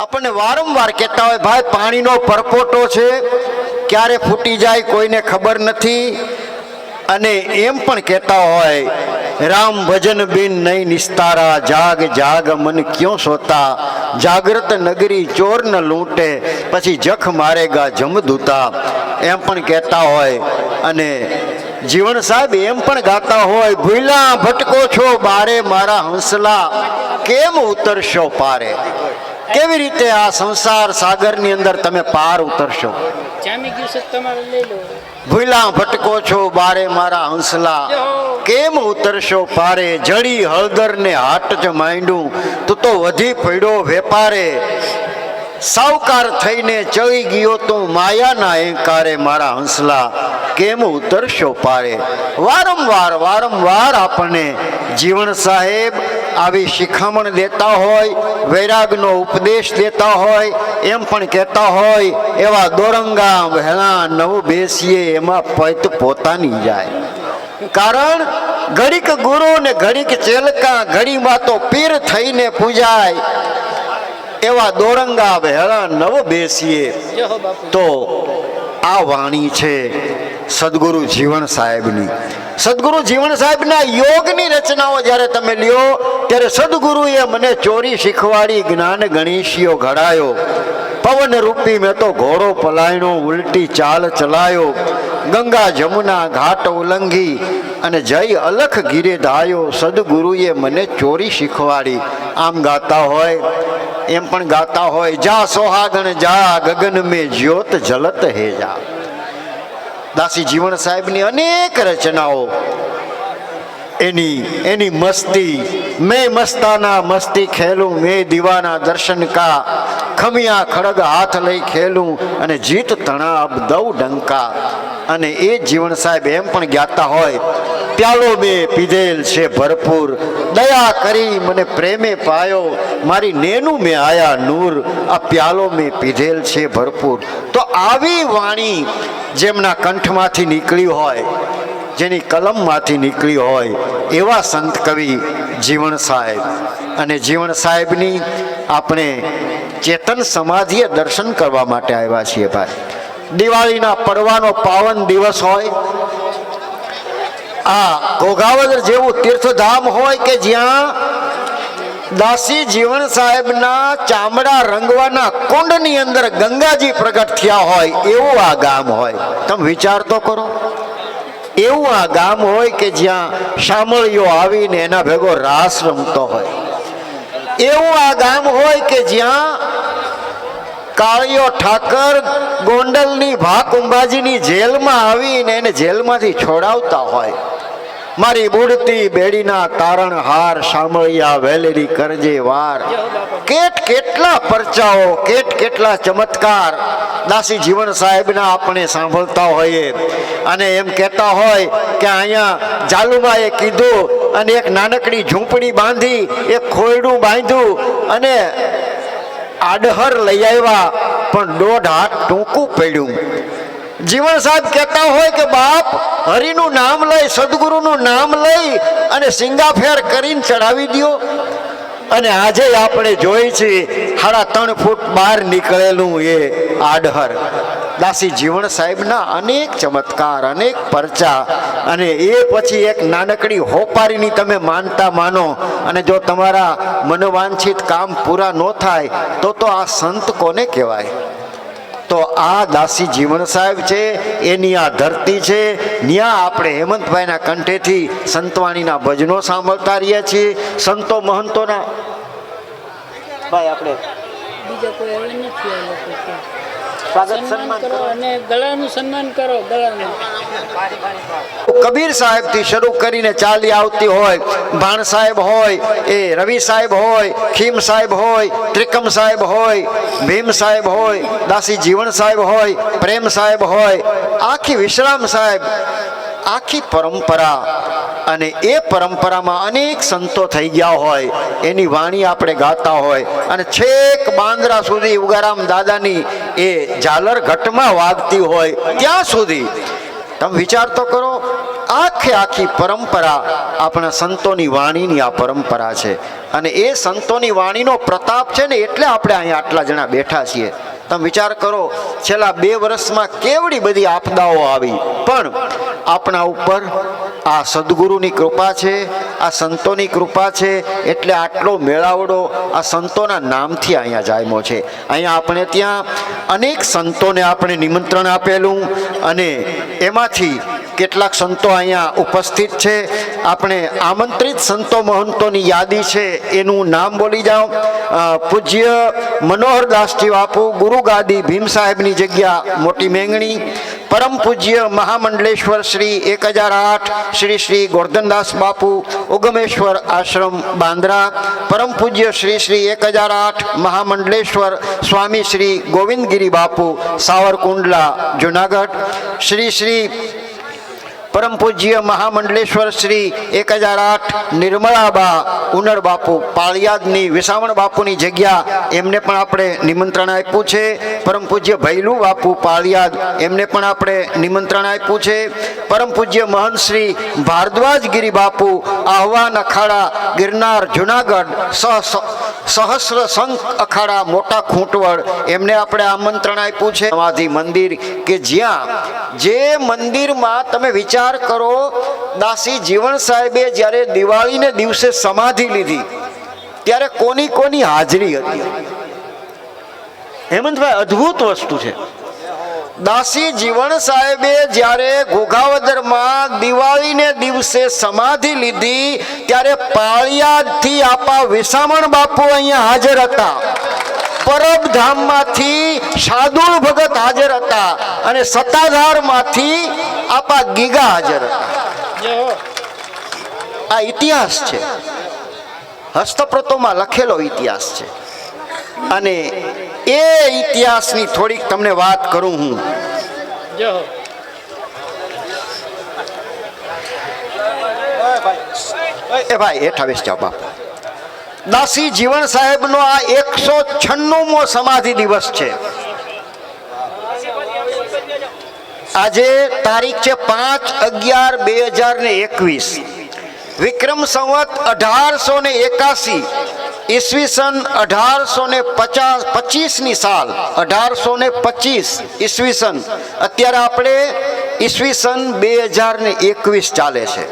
આપણને વારંવાર કહેતા હોય ભાઈ પાણીનો પરપોટો છે, ક્યારે ફૂટી જાય કોઈને ખબર નથી. અને એમ પણ કહેતા હોય રામ ભજન બિન નહીં નિસ્તારા, જાગ જાગ મન ક્યો સોતા, જાગ્રત નગરી ચોર ન લૂંટે, પછી જખ મારેગા જમદૂતા. એમ પણ કહેતા હોય. અને જીવણ સાહેબ એમ પણ ગાતા હોય ભૂલા ભટકો છો બારે મારા હંસલા, કેમ ઉતરશો પારે. કેવી રીતે આ સંસાર સાગરની અંદર તમે પાર ઉતરશો? ભૂલા ભટકો છો બારે મારા હંસલા, કેમ ઉતરશો પારે. જડી હળદર ને હાટ જ માંડ્યું, તું તો વધી પડ્યો વેપારે. સાવકાર થઈને ચડી ગયો તું માયાના એંકારે, મારા હંસલા કેમ ઉતરશો પારે. વારંવાર આપણને જીવણ સાહેબ આવી શિખામણ દેતા હોય, વૈરાગનો ઉપદેશ દેતા હોય. એમ પણ કહેતા હોય એવા દોરંગા વહેલા નવ બેસીએ એમાં પૈત પોતાની જાય. કારણ ઘડીક ગુરુ ને ઘડીક ચેલકા, ઘડીમાં તો પીર થઈને પૂજાય. એવા દોરંગા વહેલા નવ બેસીએ. તો આ વાણી છે સદગુરુ જીવણ સાહેબની. સદગુરુ જીવણ સાહેબના યોગની રચનાઓ જ્યારે તમે લ્યો ત્યારે સદગુરુએ મને ચોરી શીખવાડી, જ્ઞાન ગણેશીઓ ઘડાયો. પવન રૂપી મેં તો ઘોડો પલાયણો, ઉલટી ચાલ ચલાયો. ગંગા જમુના ઘાટ ઉલ્લંઘી અને જય અલખ ગીરે ધાયો, સદગુરુએ મને ચોરી શીખવાડી. આમ ગાતા હોય. એમ પણ ગાતા હોય જા સોહાગણ જા, ગગન મેં જ્યોત જલત હે જા. દાસી જીવણ સાહેબની અનેક રચનાઓ, એની મસ્તી. મેં મસ્તાના મસ્તી ખેલું, મેં દીવાના દર્શન કા, ખમિયા ખડગ હાથ લઈ ખેલું, અને જીત તણા અબ દઉ ડંકા. અને એ જીવણ સાહેબ એમ પણ ગાતા હોય પ્યાલો મેં પીધેલ છે ભરપૂર, દયા કરી મને પ્રેમે પાયો, મારી નેનું મેં આયા નૂર, આ પ્યાલો મેં પીધેલ છે ભરપૂર. તો આવી વાણી જેમના કંઠમાંથી નીકળી હોય, જેની કલમમાંથી નીકળી હોય, એવા સંત કવિ જીવણ સાહેબ. અને જીવણ સાહેબની આપણે ચેતન સમાધિએ દર્શન કરવા માટે આવ્યા છીએ ભાઈ. દિવાળીના પડવાનો પાવન દિવસ હોય, આ ઘોઘાવદર જેવું તીર્થધામ હોય કે જ્યાં દાસી જીવણ સાહેબના ચામડા રંગવાના કુંડની અંદર ગંગાજી પ્રગટ થયા હોય એવું આ ગામ હોય. તમે વિચાર તો કરો, એવું આ ગામ હોય કે જ્યાં શામળીઓ આવીને એના ભેગો રાસ રમતો હોય. એવું આ ગામ હોય કે જ્યાં કાળિયો ઠાકર ગોંડલની ભાકુંબાજીની જેલમાં આવીને એને જેલમાંથી છોડાવતા હોય. મારી બુડતી બેડીના તારણ હાર, શામળિયા વેલેરી કરજે વાર. કેટલા પરચાઓ, કેટલા ચમત્કાર દાસી જીવણ સાહેબના આપણે સાંભળતા હોઈએ. અને એમ કહેતા હોય કે અહીંયા જાલુમાએ કીધું અને એક નાનકડી ઝૂંપડી બાંધી, એક ખોયડું બાંધ્યું અને આડહર લઈ આવ્યા, પણ 1.5 હાથ ટૂંકું પડ્યું. જીવણ સાહેબ કહેતા હોય કે બાપ હરિનું નામ લઈ, સદગુરુનું નામ લઈ અને સિંગાફેર કરીને ચડાવી દો. અને આજે આપણે જોઈ છીએ 3.5 ફૂટ બહાર નીકળેલું એ આડહર. દાસી જીવણ સાહેબના અનેક ચમત્કાર, અનેક પરચા. અને એ પછી એક નાનકડી હોપારીની તમે માનતા માનો, અને જો તમારા મનોવાંછિત કામ પૂરા ન થાય તો આ સંત કોને કહેવાય? તો આ દાસી જીવણ સાહેબ છે, એની આ ધરતી છે. ત્યાં આપણે હેમંતભાઈના કંઠેથી સંતવાણીના ભજનો સાંભળતા રહીએ છીએ. સંતો મહંતોના ભાઈ આપણે બીજા કોઈ હવે નથી. સ્વાગત સન્માન કરો અને ગળાનું સન્માન કરો. ગળાનું કબીર સાહેબ થી શરૂ કરીને ચાલી આવતી હોય, ભાણ સાહેબ હોય, એ રવિ સાહેબ હોય, ખીમ સાહેબ હોય, ત્રિકમ સાહેબ હોય, ભીમ સાહેબ હોય, દાસી જીવણ સાહેબ હોય, પ્રેમ સાહેબ હોય, આખી વિશ્રામ સાહેબ, આખી પરંપરા. અને એ પરંપરામાં અનેક સંતો થઈ ગયા હોય, એની વાણી આપણે ગાતા હોય. અને છેક બાંદ્રા સુધી ઉગારામ દાદાની એ ઝાલર ઘટમાં વાગતી હોય ત્યાં સુધી તમે વિચાર તો કરો. આખી પરંપરા આપણા સંતોની વાણીની આ પરંપરા છે. અને એ સંતોની વાણીનો પ્રતાપ છે ને એટલે આપણે અહીંયા આટલા જણા બેઠા છીએ. તમે વિચાર કરો, છેલ્લા 2 વર્ષમાં કેવડી બધી આપદાઓ આવી, પણ આપણા ઉપર આ સદગુરુની કૃપા છે, આ સંતોની કૃપા છે, એટલે આટલો મેળાવડો આ સંતોના નામથી અહીંયા જામ્યો છે. અહીંયા આપણે ત્યાં અનેક સંતોને આપણે નિમંત્રણ આપેલું અને એમાંથી કેટલાક સંતો અહીંયા ઉપસ્થિત છે. આપણે આમંત્રિત સંતો મહંતોની યાદી છે, એનું નામ બોલી જાઓ. પૂજ્ય મનોહરદાસજી બાપુ, ગુરુ ગાદી ભીમ સાહેબની જગ્યા મોટી મેંગણી. પરમ પૂજ્ય મહામંડલેશ્વર શ્રી 1008 શ્રી શ્રી ગોરધનદાસ બાપુ, ઉગમેશ્વર આશ્રમ બાંદ્રા. પરમ પૂજ્ય શ્રી શ્રી 1008 મહામંડલેશ્વર સ્વામી શ્રી ગોવિંદગીરી બાપુ, સાવરકુંડલા જુનાગઢ. શ્રી શ્રી પરમ પૂજ્ય મહામંડલેશ્વર શ્રી 1008 નિર્મળાબા ઉનર બાપુ, પાળિયાદની વિસાવણ બાપુની જગ્યા, એમને પણ આપણે નિમંત્રણ આપ્યું છે. પરમ પૂજ્ય ભૈલુ બાપુ પાળિયાદ, એમને પણ આપણે નિમંત્રણ આપ્યું છે. પરમ પૂજ્ય મહંત શ્રી ભારદ્વાજગીરી બાપુ, આહવાન અખાડા ગિરનાર જુનાગઢ, સહસ્ર સંઘ અખાડા મોટા ખૂંટવડ, એમને આપણે આમંત્રણ આપ્યું છે. સમાધિ મંદિર કે જ્યાં જે મંદિરમાં તમે વિચાર કરો, દાસી જીવણ સાહેબે જ્યારે દિવાળીને દિવસે સમાધિ લીધી ત્યારે કોની કોની હાજરી હતી. હેમંતભાઈ, અદ્ભુત વસ્તુ છે. દાસી જીવણ સાહેબે જ્યારે ઘોઘાવદરમાં દિવાળીને દિવસે સમાધિ લીધી ત્યારે પાળિયાદથી આપા વિસામણ બાપુ અહીંયા હાજર હતા. પરબધામમાંથી શાર્દુલ ભગત હાજર હતા અને સત્તાધારમાંથી આપા ગીગા હાજર હતા. આ ઇતિહાસ છે, હસ્તપ્રતોમાં લખેલો ઇતિહાસ છે. અને એ ઇતિહાસની થોડીક તમને વાત કરું હું. એ ભાઈ હેઠા બેસી જાઓ બાપુ. દાસી જીવણ સાહેબનો આ 196મો સમાધિ દિવસ છે. આજે તારીખ છે 5/11/2021, વિક્રમ સંવત 1881, ઈસવીસન 1825ની સાલ, 1825 ઈસવીસન. અત્યારે આપણે ઈસવીસન 2021 ચાલે છે.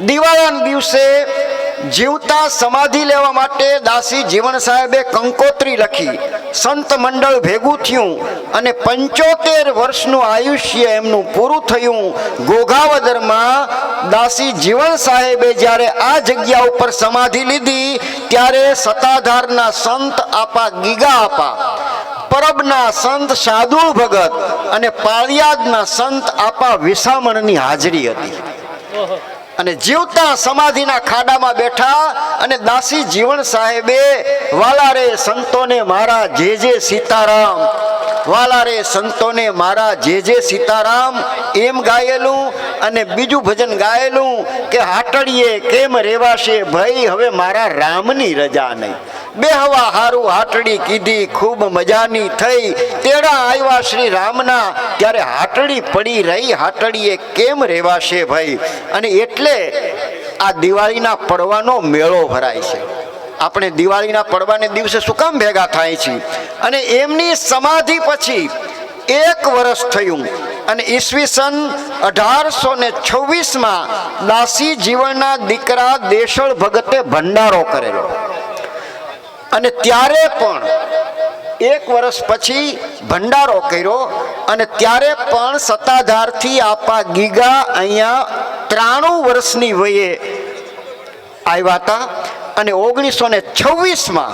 દિવાળીના દિવસે જીવતા સમાધિ લેવા માટે દાસી જીવણ સાહેબે કંકોત્રી લખી, સંત મંડળ ભેગું થયું અને 75 વર્ષનું આયુષ્ય એમનું પૂરું થયું. ઘોઘાવદરમાં દાસી જીવણ સાહેબે જ્યારે આ જગ્યા ઉપર સમાધિ લીધી ત્યારે સત્તાધારના સંત આપા ગીગા આપા, પરબના સંત શાર્દુલ ભગત અને પાળિયાદના સંત આપા વિસામણની હાજરી હતી. અને જીવતા સમાધિના ખાડામાં બેઠા અને દાસી જીવણ સાહેબે વાલા રે સંતોને મારા જે જે સીતારામ, વાલા રે સંતોને મારા જે જે સીતારામ એમ ગાયેલું. અને બીજું ભજન ગાયેલું કે હાટડીએ કેમ રેવાશે ભાઈ હવે મારા રામની રજા નહીં. બેહવા હારું હાટડી કીધી ખૂબ મજાની થઈ, તેડા આવ્યા શ્રી રામના ત્યારે હાટડી પડી રહી, હાટડીએ કેમ રેવાશે ભાઈ. અને એટલે આ દિવાળીના પડવાનો મેળો ભરાય છે. આપણે દિવાળીના પડવાને દિવસે શું કામ ભેગા થાય છે? અને એમની સમાધિ પછી 1 વર્ષ થયું અને ઈસવીસન 1826માં દાસી જીવણના દીકરા દેશળ ભગતે ભંડારો કરેલો. અને ત્યારે પણ 1 વર્ષ પછી ભંડારો કર્યો અને ત્યારે પણ સત્તાધારથી આપા ગીગા અહીંયા 93 વર્ષની વયે આવ્યા હતા. અને 1926માં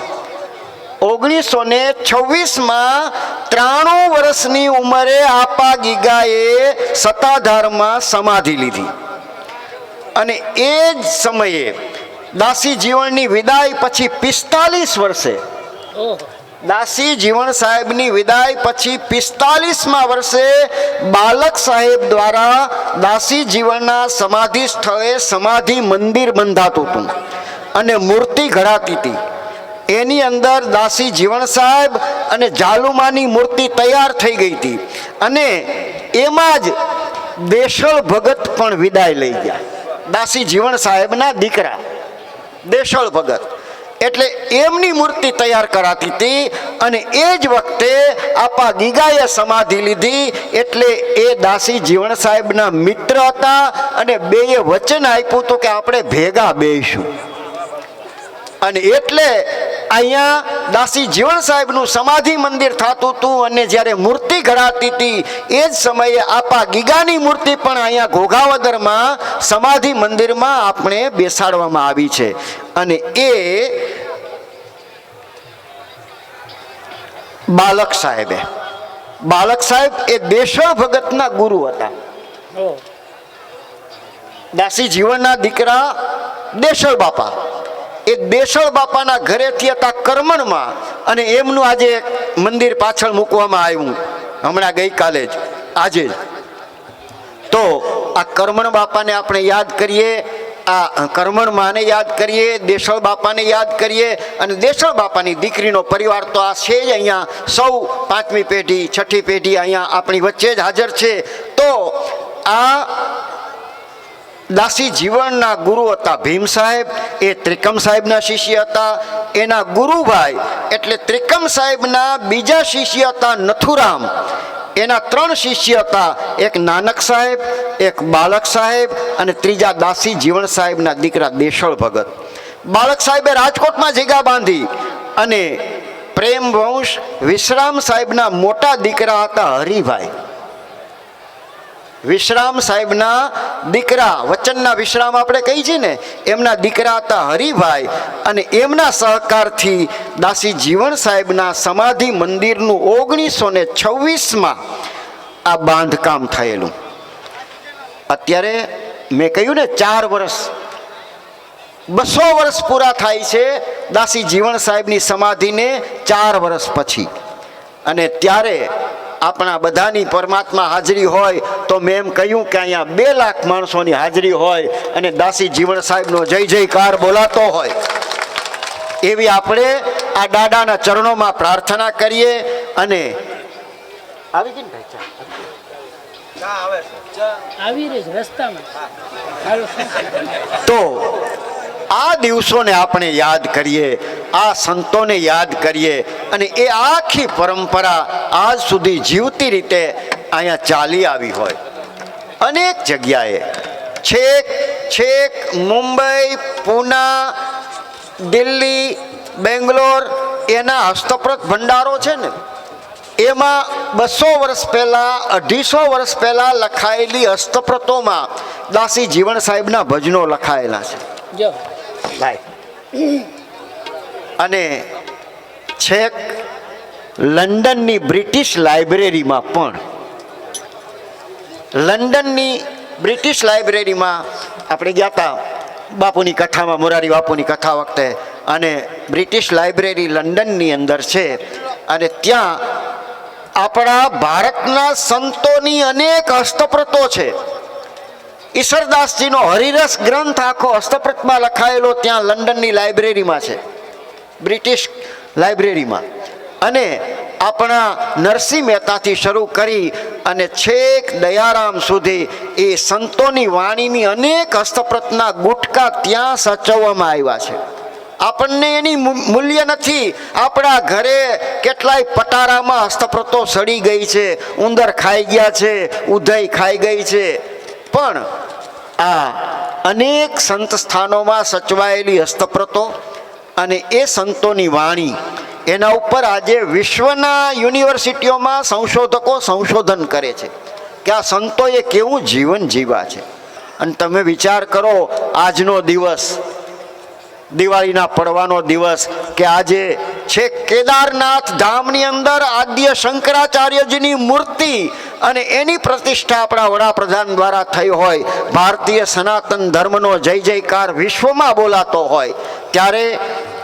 93 વર્ષની ઉંમરે આપા ગીગાએ સત્તાધારમાં સમાધિ લીધી. અને એ જ સમયે દાસી જીવણની વિદાય પછી 45 વર્ષે, દાસી જીવણ સાહેબની વિદાય પછી 45મા વર્ષે બાલક સાહેબ દ્વારા દાસી જીવણના સમાધિ સ્થળે સમાધિ મંદિર બંધાતું હતું અને મૂર્તિ ઘડાતી હતી. એની અંદર દાસી જીવણ સાહેબ અને જાલુમાની મૂર્તિ તૈયાર થઈ ગઈ હતી. અને એમાં જ દેશળ ભગત પણ વિદાય લઈ ગયા. દાસી જીવણ સાહેબના દીકરા દેશળ ભગત, એટલે એમની મૂર્તિ તૈયાર કરાતી હતી અને એ જ વખતે આપા ગીગાએ સમાધિ લીધી. એટલે એ દાસી જીવણ સાહેબના મિત્ર હતા અને બેએ વચન આપ્યું હતું કે આપણે ભેગા બેસીશું. અને એટલે અહીંયા દાસી જીવણ સાહેબનું સમાધિ મંદિર થતું હતું અને જ્યારે મૂર્તિ ઘડાતી હતી એ જ સમયે આપા ગીગાની મૂર્તિ પણ અહીંયા ઘોઘાવદરમાં સમાધિ મંદિરમાં આપણે બેસાડવામાં આવી છે. અને એ બાલક સાહેબ એ દેશળ ભગતના ગુરુ હતા. ઓહ, દાસી જીવનના દીકરા દેશળ બાપા, એ દેશળ બાપાના ઘરેથી હતા કરમણમાં અને એમનું આજે મંદિર પાછળ મૂકવામાં આવ્યું હમણાં ગઈકાલે જ, આજે જ. તો આ કરમણ બાપાને આપણે યાદ કરીએ, આ કરમણ માને યાદ કરીએ, દેશળ બાપાને યાદ કરીએ. અને દેશળ બાપાની દીકરીનો પરિવાર તો આ છે જ અહીંયા, સૌ પાંચમી પેઢી છઠ્ઠી પેઢી અહીંયા આપણી વચ્ચે જ હાજર છે. તો આ દાસી જીવનના ગુરુ હતા ભીમ સાહેબ, એ ત્રિકમ સાહેબના શિષ્ય હતા. એના ગુરુભાઈ એટલે ત્રિકમ સાહેબના બીજા શિષ્ય હતા નથુરામ. એના 3 શિષ્ય હતા, એક નાનક સાહેબ, એક બાલક સાહેબ અને ત્રીજા દાસી જીવણ સાહેબના દીકરા દેશળ ભગત. બાલક સાહેબે રાજકોટમાં જગ્યા બાંધી અને પ્રેમ વંશ વિશ્રામ સાહેબના મોટા દીકરા હતા હરિભાઈ. વિશ્રામ સાહેબના દીકરા, વચનના વિશ્રામ આપણે કહી છીએ ને, એમના દીકરા હતા હરિભાઈ. અને એમના સહકારથી દાસી જીવણ સાહેબના સમાધિ મંદિરનું 1926માં આ બાંધકામ થયેલું. અત્યારે મેં કહ્યું ને 4 વર્ષ, 200 વર્ષ પૂરા થાય છે દાસી જીવણ સાહેબની સમાધિને 4 વર્ષ પછી. અને ત્યારે આપણા બધાની પરમાત્મા હાજરી હોય તો મેં એમ કહ્યું કે અહીંયા 2 લાખ માણસોની હાજરી હોય અને દાસી જીવણ સાહેબનો જય જયકાર બોલાતો હોય એવી આપણે આ દાદાના ચરણોમાં પ્રાર્થના કરીએ. અને આવી ગઈ ને આવી રહી છે રસ્તામાં. હાલો. તો આ દિવસોને આપણે યાદ કરીએ, આ સંતોને યાદ કરીએ અને એ આખી પરંપરા આજ સુધી જીવતી રીતે અહીંયા ચાલી આવી હોય. અનેક જગ્યાએ છેક મુંબઈ, પૂના, દિલ્હી, બેંગ્લોર એના હસ્તપ્રત ભંડારો છે ને, એમાં 200 વર્ષ પહેલાં 250 વર્ષ પહેલાં લખાયેલી હસ્તપ્રતોમાં દાસી જીવણ સાહેબના ભજનો લખાયેલા છે. જો અને છેક લંડનની બ્રિટિશ લાઇબ્રેરીમાં પણ, લંડનની બ્રિટિશ લાઇબ્રેરીમાં આપણે ગયા હતા બાપુની કથામાં, મોરારી બાપુની કથા વખતે. અને બ્રિટિશ લાઇબ્રેરી લંડનની અંદર છે અને ત્યાં આપણા ભારતના સંતોની અનેક હસ્તપ્રતો છે. ઈશ્વરદાસજીનો હરિરસ ગ્રંથ આખો હસ્તપ્રતમાં લખાયેલો ત્યાં લંડનની લાઇબ્રેરીમાં છે, બ્રિટિશ લાઇબ્રેરીમાં. અને આપણા નરસિંહ મહેતાથી શરૂ કરી અને છેક દયારામ સુધી એ સંતોની વાણીની અનેક હસ્તપ્રતના ગુટકા ત્યાં સાચવવામાં આવ્યા છે. આપણને એની મૂલ્ય નથી. આપણા ઘરે કેટલાય પટારામાં હસ્તપ્રતો સડી ગઈ છે, ઉંદર ખાઈ ગયા છે, ઉધઈ ખાઈ ગઈ છે. પણ આ અનેક સંત સ્થાનોમાં સચવાયેલી હસ્તપ્રતો અને એ સંતોની વાણી, એના ઉપર આજે વિશ્વના યુનિવર્સિટીઓમાં સંશોધકો સંશોધન કરે છે કે આ સંતોએ કેવું જીવન જીવ્યા છે. અને તમે વિચાર કરો, આજનો દિવસ, દિવાળીના પડવાનો દિવસ, કે આજે છે કેદારનાથ ધામની અંદર આદ્ય શંકરાચાર્યજીની મૂર્તિ અને એની પ્રતિષ્ઠા આપણા વડાપ્રધાન દ્વારા થઈ હોય, ભારતીય સનાતન ધર્મનો જય જયકાર વિશ્વમાં બોલાતો હોય, ત્યારે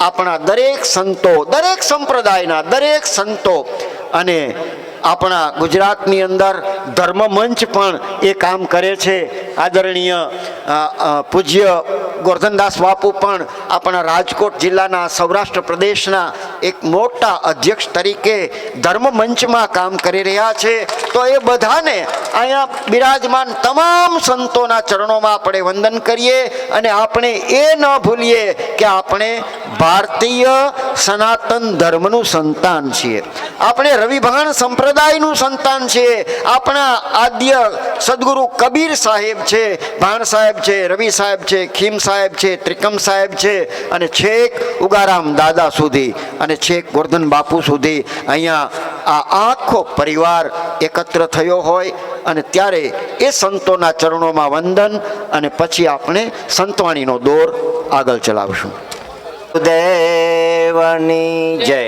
આપણા દરેક સંતો, દરેક સંપ્રદાયના દરેક સંતો અને આપણા ગુજરાતની અંદર ધર્મ મંચ પણ એ કામ કરે છે. આદરણીય પૂજ્ય ગોરધનદાસ બાપુ પણ આપણા રાજકોટ જિલ્લાના સૌરાષ્ટ્ર પ્રદેશના એક મોટા અધ્યક્ષ તરીકે ધર્મ મંચમાં કામ કરી રહ્યા છે. તો એ બધાને અહીંયા બિરાજમાન તમામ સંતોના ચરણોમાં આપણે વંદન કરીએ અને આપણે એ ન ભૂલીએ કે આપણે ભારતીય સનાતન ધર્મનું સંતાન છીએ, આપણે રવિભાણ સંપ્રદાયનું સંતાન છીએ. આપણા આદ્ય સદગુરુ કબીર સાહેબ છે, ભાણ સાહેબ છે, રવિ સાહેબ છે, ખીમ સાહેબ છે, ત્રિકમ સાહેબ છે અને છેક ઉગારામ દાદા સુધી અને છેક ગોરધન બાપુ સુધી અહીંયા આ આખો પરિવાર એકત્ર થયો હોય અને ત્યારે એ સંતોના ચરણોમાં વંદન અને પછી આપણે સંતવાણીનો દોર આગળ ચલાવશું. દેવની જય,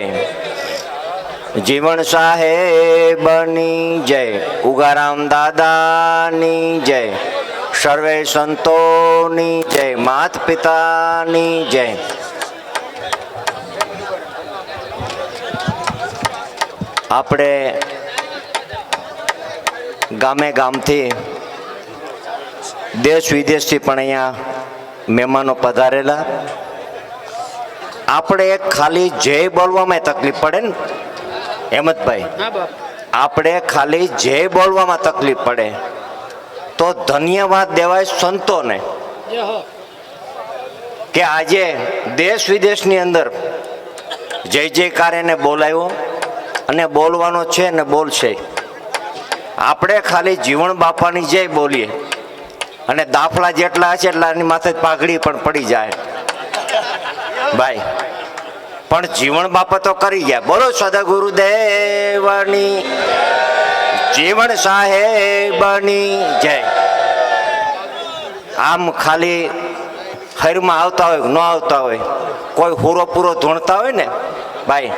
જીવન સાહેબની જય, ઉગારામ દાદાની જય, સર્વે સંતોની જય, માત પિતાની જય. આપણે ગામે ગામથી દેશ વિદેશથી પણ અહીંયા મહેમાનો પધારેલા. આપણે એક ખાલી જય બોલવામાં તકલીફ પડે ને હેમંતભાઈ, હા બાપ, આપણે ખાલી જય બોલવામાં તકલીફ પડે તો ધન્યવાદ દેવાય સંતોને જય હો. કે આજે દેશ વિદેશની અંદર જય જયકાર એને બોલાવ્યો અને બોલવાનો છે ને બોલશે. આપણે ખાલી જીવણ બાપાની જય બોલીએ અને દાફલા જેટલા હશે એટલા એની માથે પાઘડી પણ પડી જાય ભાઈ, પણ જીવણ બાપા તો કરી ગયા. બોલો સદગુરુદેવની, જીવણ સાહેબની જય. આમ ખાલી હરમાં આવતા હોય ન આવતા હોય, કોઈ હુરો પૂરો ધૂણતા હોય ને ભાઈ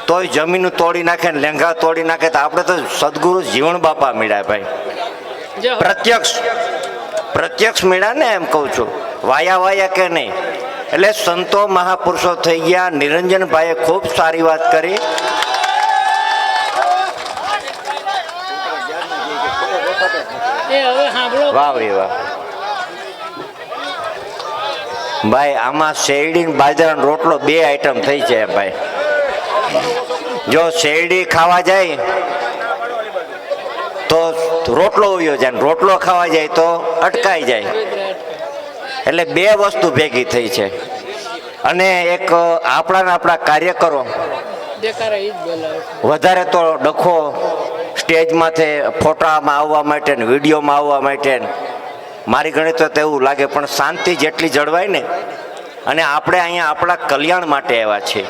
તોય જમીન તોડી નાખે ને લેંઘા તોડી નાખે. તો આપણે તો સદગુરુ જીવણ બાપા મળ્યા ભાઈ, જય હો. પ્રત્યક્ષ મળ્યા ને, એમ કહું છું, વાયા વાયા કે નહીં. એટલે સંતો મહાપુરુષો થઈ ગયા. નિરંજનભાઈએ ખૂબ સારી વાત કરી. એ હવે સાંભળો. વાહ ભાઈ વાહ ભાઈ, આમાં શેરડી બાજરાનો રોટલો બે આઈટમ થઈ છે ભાઈ. જો શેરડી ખાવા જાય તો રોટલો ઉયો જાય, રોટલો ખાવા જાય તો અટકાઈ જાય. એટલે બે વસ્તુ ભેગી થઈ છે. અને એક આપણા કાર્યકરો દેખાડે ઈ જ બોલાવે. વધારે તો ડખો સ્ટેજમાંથી ફોટામાં આવવા માટે ને વિડીયોમાં આવવા માટે ને મારી ગણિત તો એવું લાગે, પણ શાંતિ જેટલી જળવાય ને, અને આપણે અહીંયા આપણા કલ્યાણ માટે આવ્યા છીએ.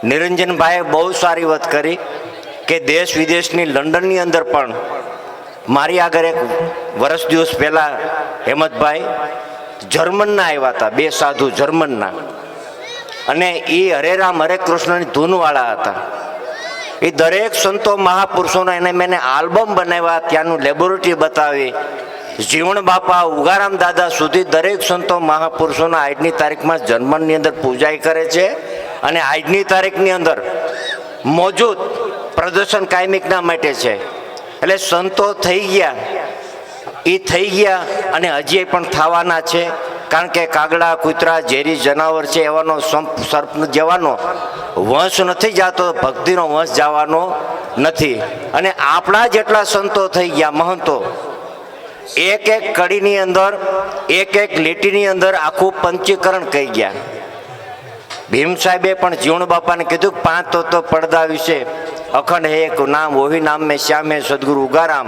નિરંજનભાઈએ બહુ સારી વાત કરી કે દેશ વિદેશની લંડનની અંદર પણ મારી આગળ એક વર્ષ દિવસ પહેલાં હેમંતભાઈ જર્મનના આવ્યા હતા, બે સાધુ જર્મનના, અને એ હરે રામ હરે કૃષ્ણની ધૂનવાળા હતા. એ દરેક સંતો મહાપુરુષોના એને મેં આલ્બમ બનાવ્યા, ત્યાંનું લેબોરેટરી બતાવી. જીવણ બાપા ઉગારામ દાદા સુધી દરેક સંતો મહાપુરુષોના આજની તારીખમાં જર્મનની અંદર પૂજાઈ કરે છે. અને આજની તારીખની અંદર મોજૂદ પ્રદર્શન કાયમિકના માટે છે. એટલે સંતો થઈ ગયા, એ થઈ ગયા અને હજી પણ થવાના છે. કારણ કે કાગડા કૂતરા ઝેરી જનાવર છે, એવાનો સર્પ જવાનો વંશ નથી જતો, ભક્તિનો વંશ જવાનો નથી. અને આપણા જેટલા સંતો થઈ ગયા, મહંતો, એક એક કડીની અંદર, એક એક લીટીની અંદર આખું પંચીકરણ કહી ગયા. ભીમ સાહેબે પણ જીવણ બાપાને કીધું કે 5 તત્વ પડદા વિશે અખંડ હે એક નામ ઓહી નામ મેં શ્યામ હે સદગુરુ ઉગારામ.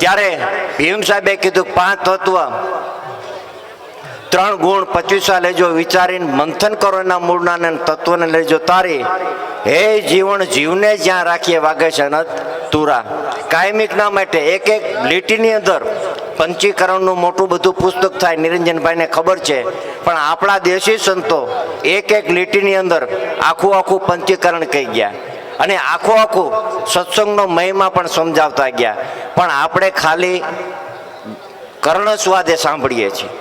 ત્યારે ભીમ સાહેબે કીધું 5 તત્વ 3 ગુણ 25 લેજો, વિચારીને મંથન કરો એના મૂળના ને તત્વને લેજો તારી. હે જીવન જીવને જ્યાં રાખીએ વાગે છે નત તુરા. કાયમિકના માટે એક એક લીટીની અંદર પંચીકરણનું મોટું બધું પુસ્તક થાય, નિરંજનભાઈને ખબર છે. પણ આપણા દેશી સંતો એક એક લીટીની અંદર આખું પંચીકરણ કહી ગયા. અને આખું સત્સંગનો મહિમા પણ સમજાવતા ગયા. પણ આપણે ખાલી કર્ણ સ્વાદે સાંભળીએ છીએ.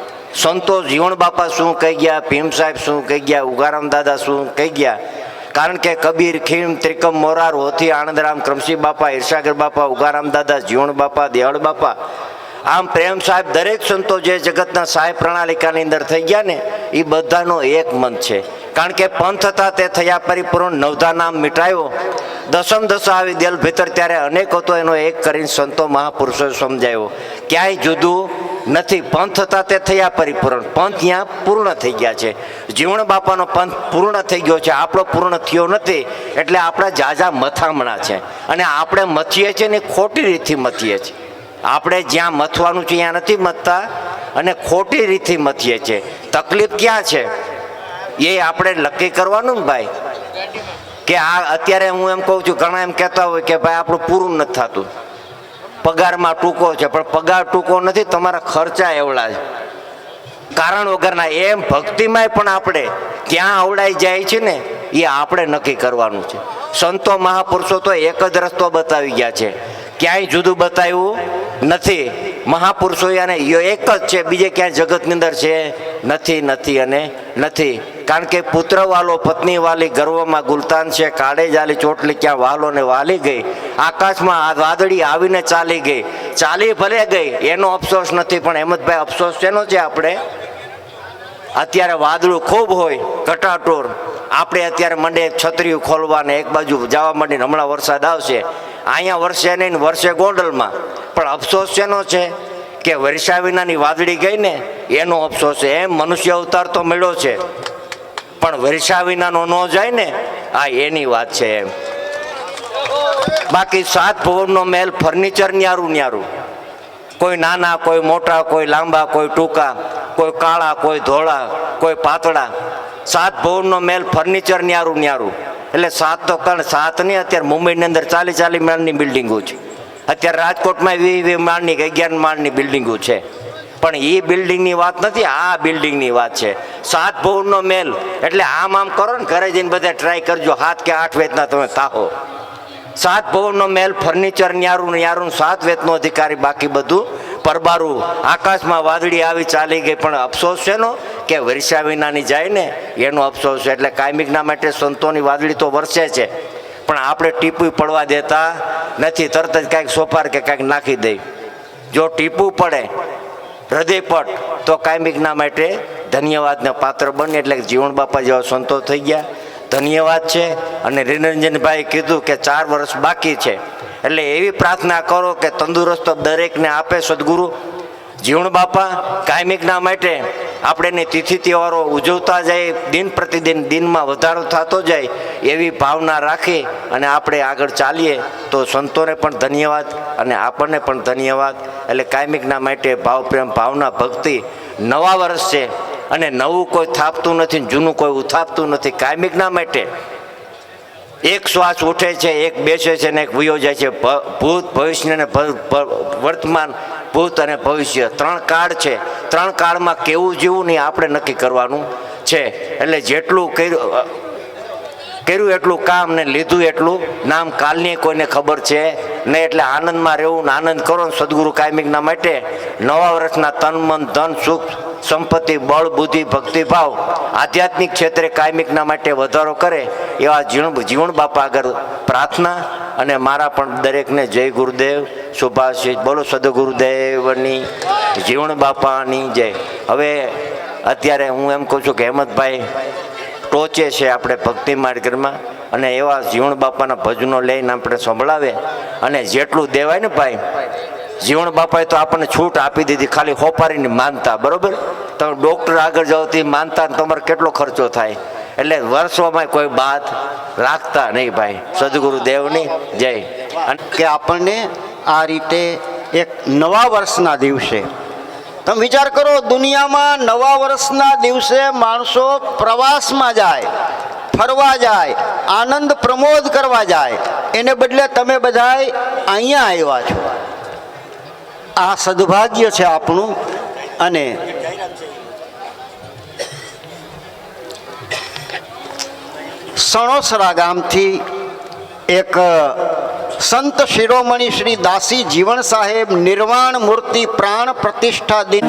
સંતો જીવણ બાપા શું કહી ગયા, ભીમ સાહેબ શું કહી ગયા, ઉગારામ દાદા શું કહી ગયા. કારણ કે કબીર, ખીમ, ત્રિકમ, મોરાર, હોથી, આણંદરામ, ક્રમશી બાપા, ઈર્ષાગર બાપા, ઉગારામ દાદા, જીવણ બાપા, દેહળ બાપા, આમ પ્રેમ સાહેબ, દરેક સંતો જે જગતના સાહેબ પ્રણાલિકાની અંદર થઈ ગયા ને, એ બધાનો એક મન છે કારણ કે પંથ હતા તે થયા પરિપૂર્ણ, નવધા નામ મિટાયો, દસમ દશા આવી દિલ ભીતર, ત્યારે અનેક હતો એનો એક કરીને સંતો મહાપુરુષો સમજાયો. ક્યાંય જુદું નથી, પંથ હતા તે થયા પરિપૂર્ણ, પંથ ત્યાં પૂર્ણ થઈ ગયા છે. જીવણ બાપાનો પંથ પૂર્ણ થઈ ગયો છે, આપણો પૂર્ણ થયો નથી. એટલે આપણા જાજા મથામણા છે, અને આપણે મથીએ છીએ ને ખોટી રીતથી મથીએ છીએ. આપણે જ્યાં મથવાનું છે ત્યાં નથી મથતા, અને ખોટી રીતથી મથીએ છીએ. તકલીફ ક્યાં છે એ આપણે નક્કી કરવાનું ને ભાઈ. કે આ અત્યારે હું એમ કહું છું, ઘણા એમ કહેતા હોય કે ભાઈ આપણું પૂરું નથી થતું, પગારમાં ટૂંકો છે. પણ પગાર ટૂંકો નથી, તમારા ખર્ચા એવડા છે કારણ વગરના. એમ ભક્તિમાંય પણ આપણે ક્યાં અવડાઈ જાય છે ને એ આપણે નક્કી કરવાનું છે. સંતો મહાપુરુષો તો એક જ રસ્તો બતાવી ગયા છે, ક્યાંય જુદું બતાવ્યું નથી. મહાપુરુષો એને એક જ છે, બીજે ક્યાંય જગતની અંદર છે નથી, નથી અને નથી. કારણ કે પુત્ર વાલો પત્ની વાલી, ગર્વમાં ગુલતાન છે, કાળે જાલી ચોટલી ક્યાં વાલો ને વાલી ગઈ, આકાશમાં આ વાદળી આવીને ચાલી ગઈ, ચાલી ભલે ગઈ એનો અફસોસ નથી. પણ હેમંતભાઈ અફસોસ શેનો છે? આપણે અત્યારે વાદળું ખૂબ હોય ઘટાટોર, આપણે અત્યારે મંડે છત્રીઓ ખોલવાને એક બાજુ જવા માંડીને હમણાં વરસાદ આવશે, અહીંયા વરસે નહીં, વર્ષે ગોંડલમાં. પણ અફસોસ શેનો છે? કે વર્ષા વિનાની વાદળી ગઈ ને એનો અફસોસ છે. એમ મનુષ્ય અવતાર તો મળ્યો છે, પણ વર્ષા વિનાનો ન જાય ને આ એની વાત છે એમ. બાકી સાત ભવનનો મહેલ ફર્નિચર ન્યારું ન્યારું, કોઈ નાના, કોઈ મોટા, કોઈ લાંબા, કોઈ ટૂંકા, કોઈ કાળા, કોઈ ધોળા, કોઈ પાતળા. સાત ભવનનો મહેલ ફર્નિચર ન્યારું ન્યારું. એટલે સાત તો કારણ સાત નહીં, અત્યારે મુંબઈની અંદર 40 માળની બિલ્ડિંગો છે, અત્યારે રાજકોટમાં 20 માળની 11 માળની બિલ્ડિંગો છે. પણ એ બિલ્ડિંગની વાત નથી, આ બિલ્ડિંગની વાત છે. સાત ભવનનો મહેલ એટલે આમ કરો ને, ઘરે જઈને બધા ટ્રાય કરજો, 7 કે 8 વેતના તમે તાહો. સાત ભવનનો મહેલ ફર્નિચર ન્યારું ન્યારું, 7 વેતનો અધિકારી, બાકી બધું પરબારું. આકાશમાં વાદળી આવી ચાલી ગઈ, પણ અફસોસ છે નો કે વર્ષા વિનાની જાય ને એનો અફસોસ છે. એટલે કાયમિકના માટે સંતોની વાદળી તો વરસે છે, પણ આપણે ટીપું પડવા દેતા નથી. તરત જ કાંઈક સોપાર કે કાંઈક નાખી દઈ. જો ટીપું પડે હૃદયપટ તો કાયમિકના માટે ધન્યવાદને પાત્ર બને. એટલે જીવણ બાપા જેવા સંતો થઈ ગયા, ધન્યવાદ છે. અને નિરંજનભાઈ કીધું કે 4 વર્ષ બાકી છે, એટલે એવી પ્રાર્થના કરો કે તંદુરસ્ત દરેકને આપે સદગુરુ. જીવણ બાપા કાયમિકના માટે આપણે એની તિથિ તહેવારો ઉજવતા જાય, દિન પ્રતિદિન દિનમાં વધારો થતો જાય એવી ભાવના રાખી અને આપણે આગળ ચાલીએ તો સંતોને પણ ધન્યવાદ અને આપણને પણ ધન્યવાદ. એટલે કાયમિકના માટે ભાવ પ્રેમ ભાવના ભક્તિ. નવા વર્ષ છે અને નવું કોઈ થાપતું નથી, જૂનું કોઈ ઉથાપતું નથી. કાયમિકના માટે એક શ્વાસ ઉઠે છે, એક બેસે છે ને એક વયો જાય છે. ભૂત ભવિષ્ય અને વર્તમાન, ભૂત અને ભવિષ્ય 3 કાળ છે. 3 કાળમાં કેવું જીવવું નહીં આપણે નક્કી કરવાનું છે. એટલે જેટલું કર્યું એટલું કામ ને લીધું એટલું નામ, કાલની કોઈને ખબર છે નહીં. એટલે આનંદમાં રહેવું ને આનંદ કરો. સદગુરુ કાયમિકના માટે નવા વર્ષના તન મન ધન સુખ સંપત્તિ બળ બુદ્ધિ ભક્તિભાવ આધ્યાત્મિક ક્ષેત્રે કાયમિકના માટે વધારો કરે એવા જીવણ બાપા આગળ પ્રાર્થના. અને મારા પણ દરેકને જય ગુરુદેવ, શુભાશીષ. બોલો સદગુરુદેવની, જીવણ બાપાની જય. હવે અત્યારે હું એમ કહું છું કે હેમંતભાઈ ટોચે છે આપણે ભક્તિ માર્ગમાં, અને એવા જીવણ બાપાના ભજનો લઈને આપણે સંભળાવે. અને જેટલું દેવાય ને ભાઈ, જીવણ બાપાએ તો આપણને છૂટ આપી દીધી, ખાલી હોપારીની માનતા. બરોબર, તમે ડૉક્ટર આગળ જાઓ તે માનતા તમારે કેટલો ખર્ચો થાય. એટલે વર્ષોમાં કોઈ બાદ રાખતા નહીં ભાઈ. સદગુરુદેવની જય. કે આપણને આ રીતે એક નવા વર્ષના દિવસે, તમે વિચાર કરો, દુનિયામાં નવા વર્ષના દિવસે માણસો પ્રવાસમાં જાય, ફરવા જાય, આનંદ પ્રમોદ કરવા જાય, એને બદલે તમે બધાય અહીંયા આવ્યા છો. આ સદભાગ્ય છે આપણું. અને સણોસરા ગામથી એક સંત શિરોમણી શ્રી દાસી જીવણ સાહેબ નિર્વાણ મૂર્તિ પ્રાણ પ્રતિષ્ઠા દિન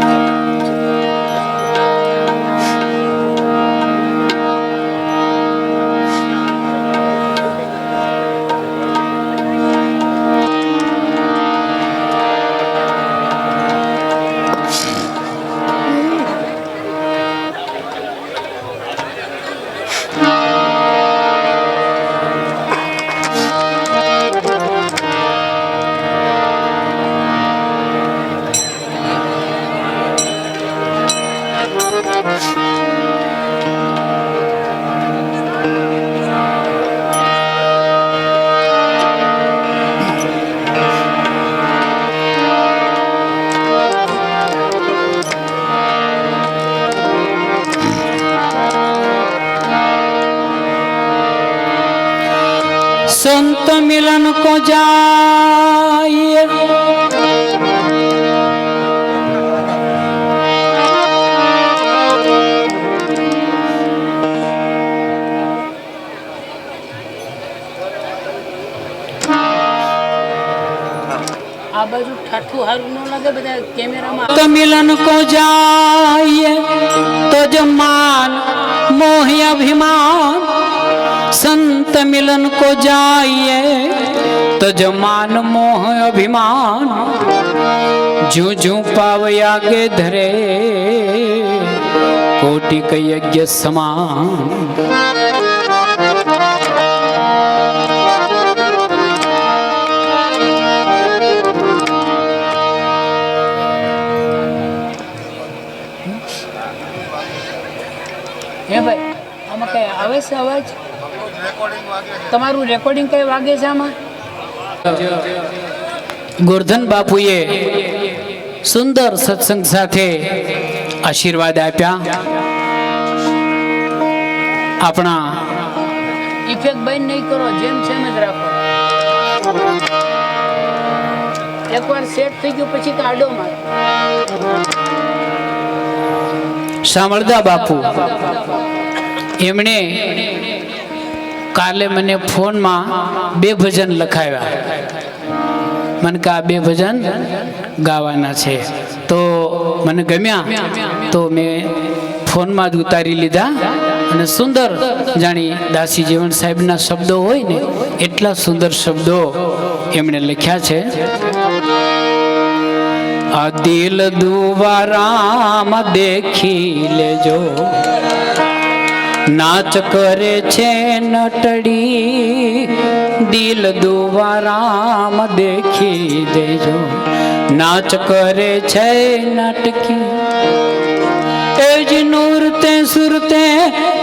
संत मिलन को जाइए આ બાજુ ઠાઠું હારું ન લાગે બધા કેમેરામાં तो मिलन को जाइए तो जमान मोह अभिमान संत मिलन को जाइए तो जमान मोह अभिमान जू जू पावया के धरे कोटि के यज्ञ समान હે ભાઈ આમાં કઈ આવે છે અવાજ તમારું રેકોર્ડિંગ કઈ વાગે છે આમાં ગોરધન બાપુએ સુંદર સત્સંગ સાથે આશીર્વાદ આપ્યા આપણા ઇફેક્ટ બંધ નહીં કરો જેમ છે એમ જ રાખો એકવાર સેટ થઈ ગયું પછી તો આડો માર શામળદા બાપુ એમણે કાલે મને ફોનમાં 2 ભજન લખાવ્યા મને કે આ 2 ભજન ગાવાના છે તો મને ગમ્યા તો મેં ફોનમાં જ ઉતારી લીધા અને સુંદર જાણી દાસી જીવન સાહેબના શબ્દો હોય ને એટલા સુંદર શબ્દો એમણે લખ્યા છે આ દિલ દુવારામાં દેખી લેજો નાચ કરે છે નટડી દિલ દુવારામાં દેખી દેજો નાચ કરે છે નટકી એ જ નૂરતે સુરતે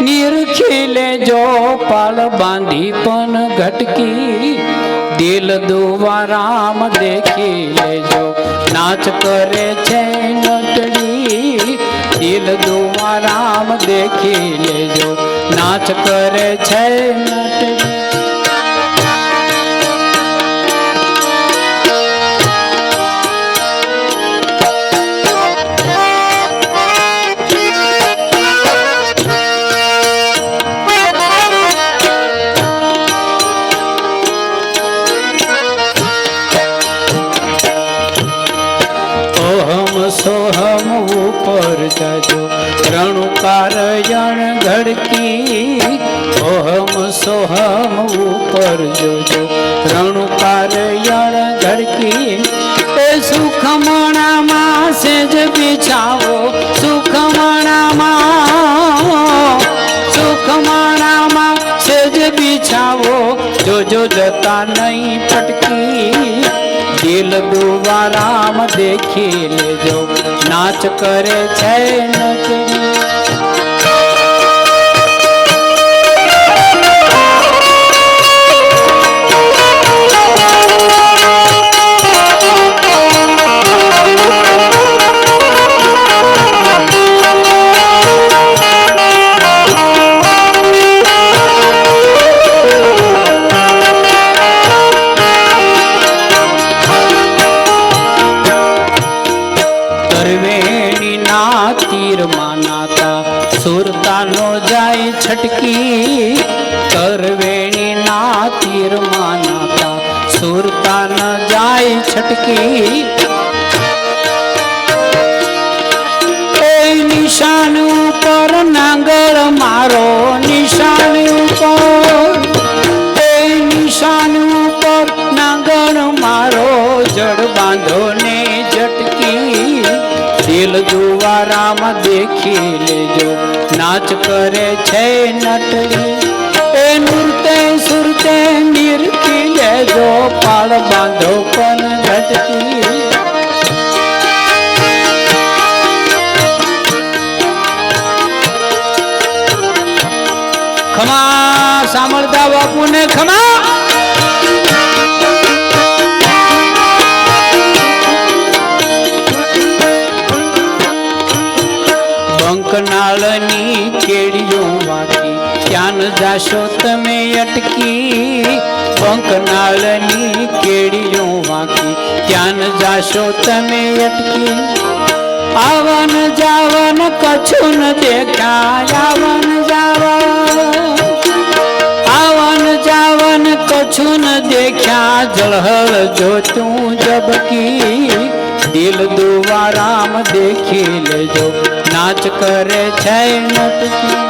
નિરખી લેજો પાળ બાંધી પણ ઘટકી દિલ દુવારામ દેખી લેજો નાચ કરે છે નટડી દિલ દુવારામ દેખી લેજો નાચ કરે છે નટડી सोहम ऊपर जाजो रणुकार यण घड़की ओहम सोहम ऊपर जोजो रणुकार यण घड़की ए सुखमणा मां सेज बिछावो सुखमणा मां सेज बिछावो जोजो जता नहीं पटकी दिल दुवाराम देखी लेजो नाच करे છે નટડી સુરતાનો જાય છટકી કરવેણી ના તીર માનાતા સુરતા ન જાય છટકી એ નિશાન ઉપર નાંગર મારો નિશાન ઉપર નાંગર મારો જડ બાંધો ને જટકી દિલ દુવારામાં દેખી લેજો નાચ કરે છે નટડી એ નૃત્ય સુરતે નિરખી લેજો પાળ બાંધો પણ ઘટકી ખમા સાંભળતા બાપુને ખમા બંકનાળની કેડીઓ વાટી ક્યાં ન જાશો તમે અટકી પંકનાળની કેડીઓ વાંકી ત્યાં ન જાશો તમે અટકી આવન જાવન કછું ન દેખાય આવન જાવન કછું ન દેખ્યા જળહળ જો તું જબકી દિલ દુવારામ દેખી લેજો નાચ કરે છે નટકી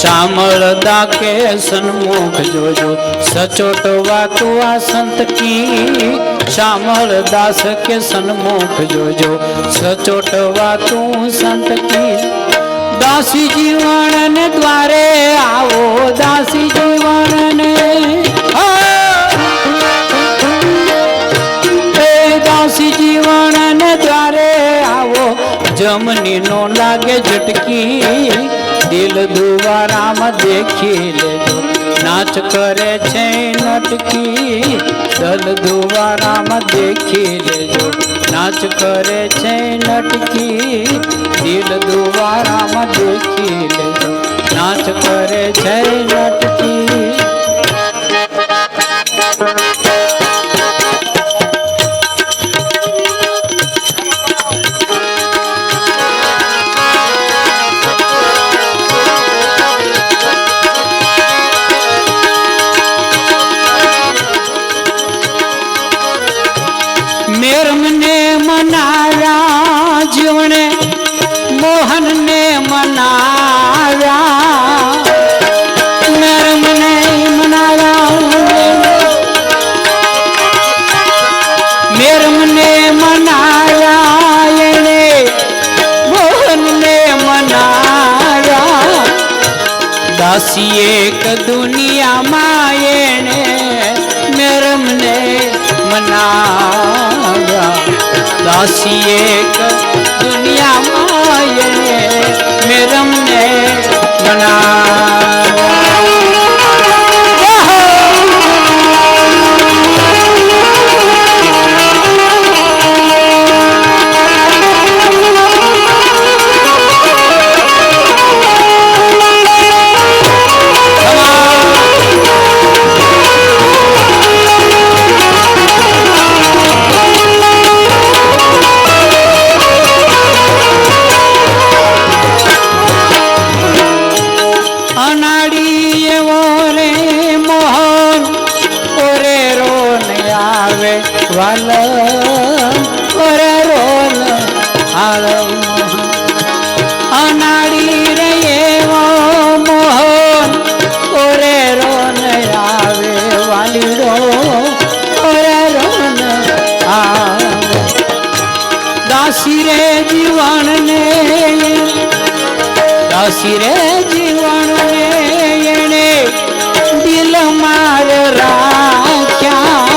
શામળદા કે સન્મુખ જોજો સચોટ વાતો આ સંત કી શામળદાસ કે સન્મુખ જોજો સચોટ વાતો સંત કી દાસી જીવન ને દ્વારે આવો દાસી જીવન ને દાસી જીવન ને દ્વારે આવો જમની નો લાગે ઝટકી દિલ દુવારામાં દેખી લેજો નાચ કરે છે નટકી દલ દુવારામાં દેખી લેજો નાચ કરે છે નટકી દિલ દુવારામાં દેખી લેજો નાચ કરે છે નટકી મેરમને મનાવ્યા જીવણે મોહનને મનાવ્યા મેરમને મનાવ્યા મેરમને મનાવ્યા એને મોહનને મનાવ્યા દાસી એક દુનિયામાં એને મેરમને મનાવ્યા દાસી એક દુનિયામાં એને મેરમને અનાડી રે એવો મોહન ઓરે રોન આવે વાલીડો ઓરે રોન આવે દાસી રે જીવનને દાસી રે જીવનને એને દિલ માર રાખ્યા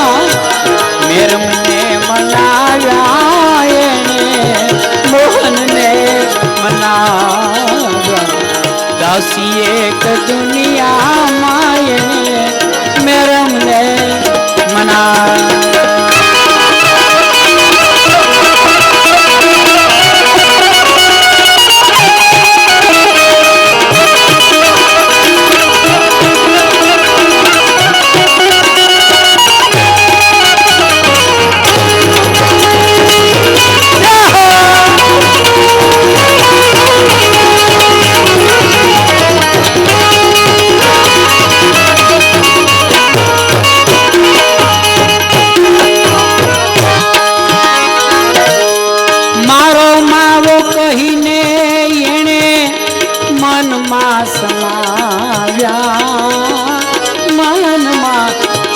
મેરમને મનાવ્યા એને મોહનને મનાવ્યા દાસી એક દુનિયામાં એને મેરમને મનાવ્યા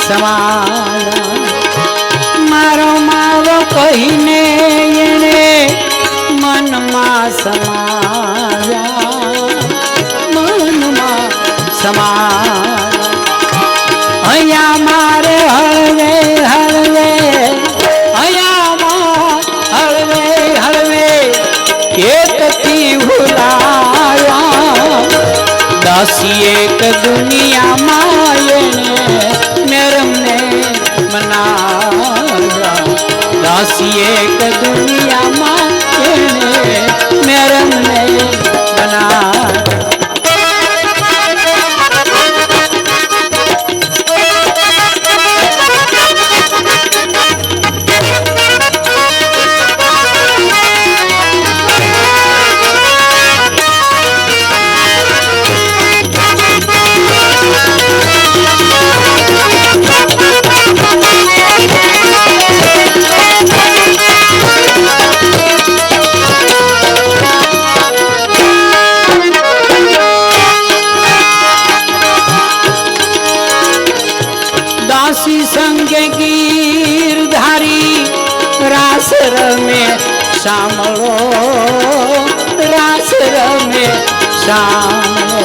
સમાયા મારો માવો કહીને એને ભૂલાયા દાસી એક દુનિયામાં એને મેરમને મનાવ્યા દાસી એક દુનિયામાં એને મેરમને મનાવ્યા दासी संग गिरधारी रास रमे शामलो रास रमे शामलो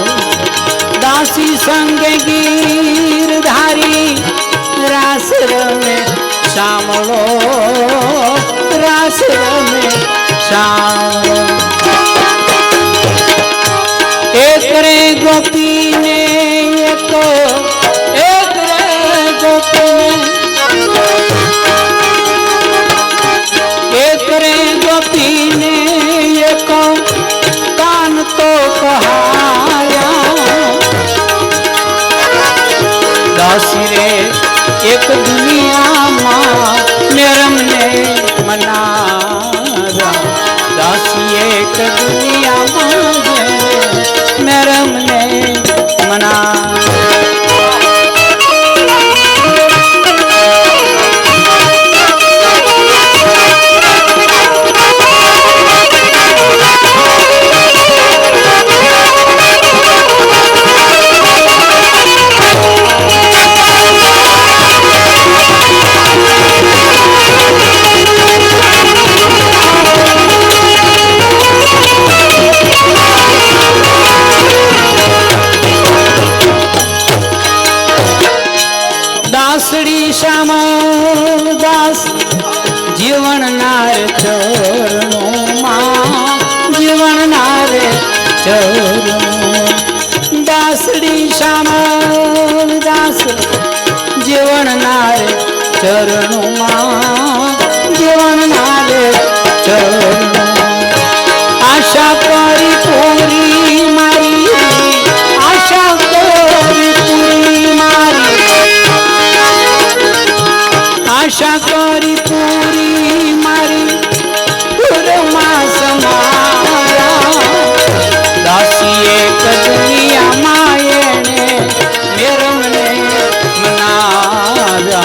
दासी संग गिरधारी रास रमे शामलो रास रमे शामलो एक रे गोपी ने एक एक रे गोपी ने एक कान तो कहाया दासी रे एक दुनिया माँ मेरम ने मनाया दासी एक दुनिया माँ मेरम ने मनाया दासड़ी श्यामल दास जीवन नार चरणों माँ जीवन नार चरणों दासड़ी श्यामल दास जीवन नार चरणों माँ जीवन नार चरणों आशा करी पूरी मारी आशा करी पूरी मारी आशा करी पूरी मारी पुरमा समाया दासी एक दुनिया मायने मेरमने मनाव्या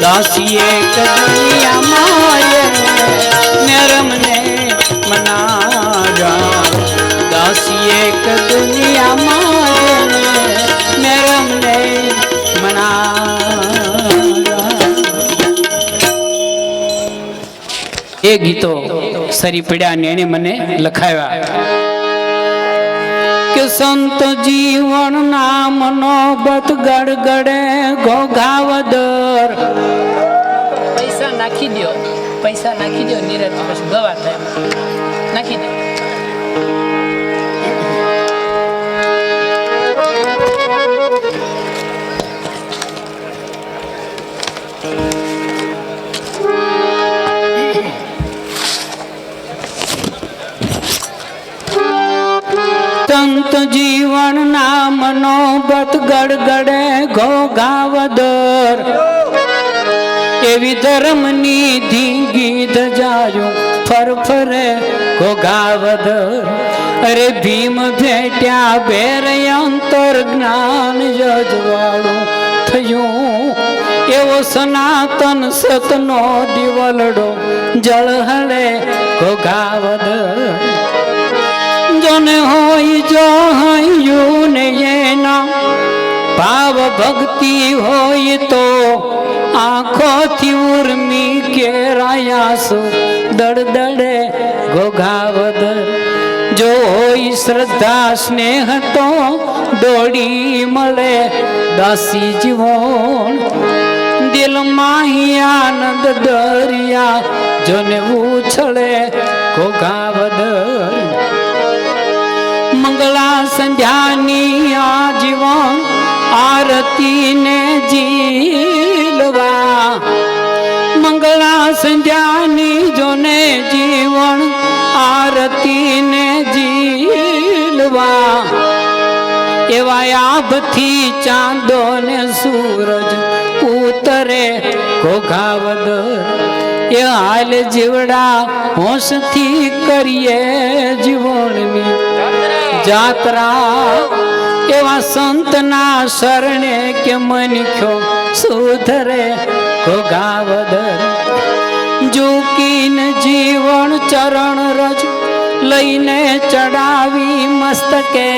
दासी एक दुनिया मायने मेरमने मनाव्या दासी एक दुनिया मायने मेरमने मनाव्या એ ગીતો સરી પીડ્યા ને એને મને લખાવ્યા કે સંત જીવન નામનો બત ગડગડે ઘોઘાવદર પૈસા નાખી દો નીરજ પછી ગવા થાય નાખી દો સંત જીવન નામનો બત ગડગડે ઘોઘાવદર એવી ધર્મની ધીંગી ધજાયું ફરફરે ઘોઘાવદર અરે ભીમ ભેટ્યા બેર અંતર જ્ઞાન જજવાળું થયું એવો સનાતન સતનો દિવલડો જળહળે ઘોઘાવદર જોને હોય જો હયું ને એના ભાવ ભક્તિ હોય તો આંખોથી ઉર્મી કેરાયાસો દળદળે ઘોઘાવદર જો હોય શ્રદ્ધા સ્નેહ તો દોડી મળે દાસી જીવન દિલમાં આનંદ દરિયા જોને ઉછળે ઘોઘાવદર મંગળા સંધ્યાની આજીવન આરતીને જીલવા, મંગળા સંધ્યાની જોને જીવન આરતીને જીલવા, એવા આભથી ચાંદો ને સૂરજ ઉતરે ઘોઘાવદર, એ હાલ જીવડા હોશથી કરીએ જીવનની જાત્રા, એવા સંતના શરણે કે મનખ્યો સુધરે ઘોઘાવદર, ઝૂકીને જીવન ચરણ રજ લઈને ચડાવી મસ્તકે,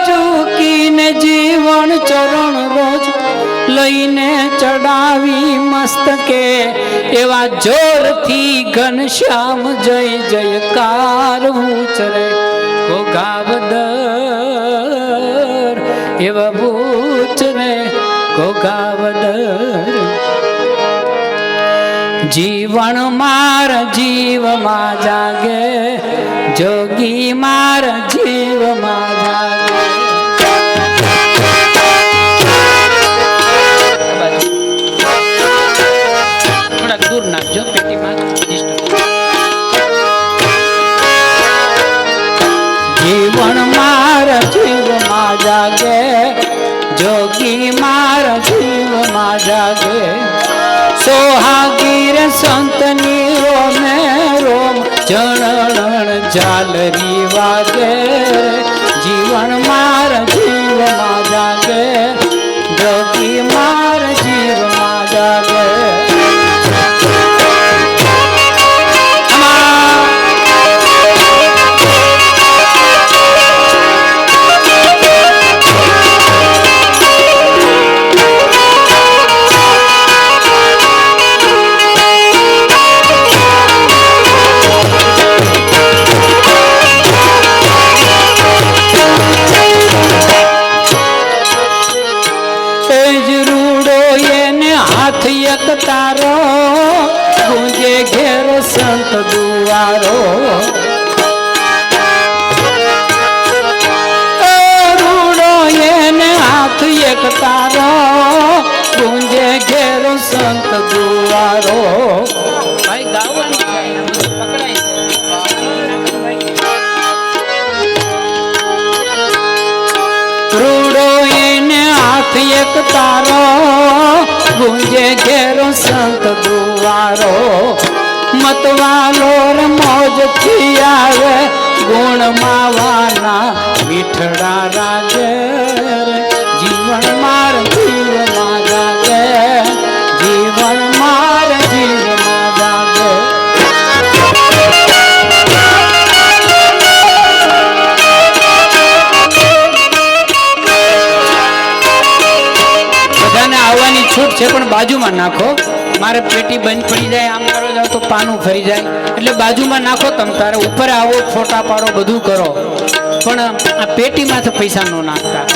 ઝૂકીને જીવન ચરણ રોજ લઈને ચડાવી મસ્તકે, એવા જોરથી ઘનશ્યામ જય જયકાર ઉચરે ઘોઘાવદર, એવા ઉચરે ઘોઘાવદર. જીવન માર જીવમાં જાગે, જોગી માર જીવમાં જાગે. થોડાક દૂર નાખજો પેટીમાં. જીવન માર જીવમાં જાગે, જોગી માર જીવમાં જાગે, સોહાગીર સંતની રોમે રોમ જણણ ઝાલરી વાગે, જીવન માર જીવમાં જાગે, જોગી માર જીવમાં જાગે. તારો ગુંજે ઘેર સંત દુઆરો, રૂડો એને હાથ એક તારો ગુંજે ઘેર સંત દુઆરો. ભાઈ ગાવાનું રૂડો એને હાથ એક તારો ગુંજે ઘેરો સંત દુઆરો, મતવાલો મોજ થી આવે ગુણ માવાના મીઠડા રાગે, જીવન માર જીવમાં જાગે, જીવન માર જીવમાં જાગે. બધાને આવવાની છૂટ છે પણ બાજુમાં નાખો, મારે પેટી બંધ પડી જાય, આમ કરો જાવ તો પાનું ફરી જાય, એટલે બાજુમાં નાખો. તમ તારે ઉપર આવો, ફોટા પાડો, બધું કરો, પણ આ પેટીમાંથી પૈસા ન નાખતા.